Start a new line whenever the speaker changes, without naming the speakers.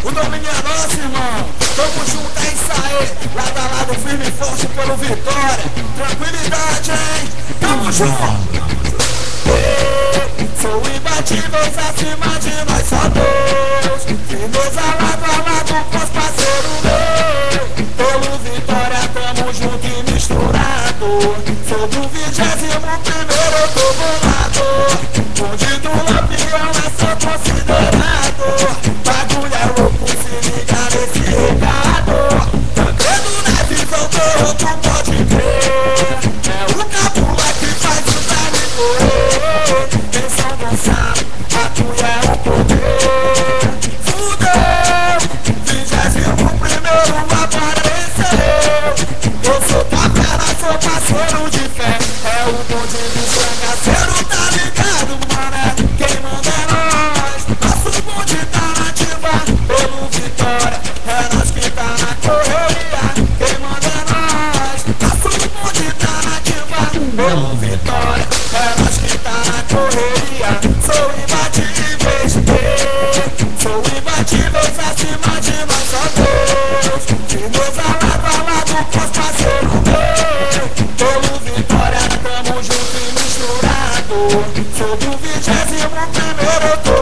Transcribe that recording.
O domínio é nosso, irmão. Tamo junto, é isso aí. Lado a lado, firme e forte pelo Vitória. Tranquilidade, hein? Tamo junto. Sou imbatíveis acima de nós, só Deus. Firmeza lado a lado com os parceiros meus. Pelo Vitória tamo junto e misturado. Sou do 21º, eu tô bolado. Bonde do Lampião é só considerado. Bagulho é louco, se liga nesse recado. Tancando na visão do outro, pode crer. É o cabula que faz o dano correr. Em São Gonçalo, a tua é o poder. Fudeu, 21º apareceu. Eu sou capela, sou parceiro de fé. É o bonde do cangaceiro, tá ligado, mané? Quem manda é nós. Nosso bonde tá nativa pelo Vitória. É nós que tá na correria. Quem manda é nós. Nosso bonde tá nativa pelo Vitória. É nós que tá na correria. Sou imbatíveis, sou imbatíveis acima de nós, só Deus. De meus lado a lado com os parceiros meus. Pelo Vitória tamo junto e misturado. Sou do 21º, eu tô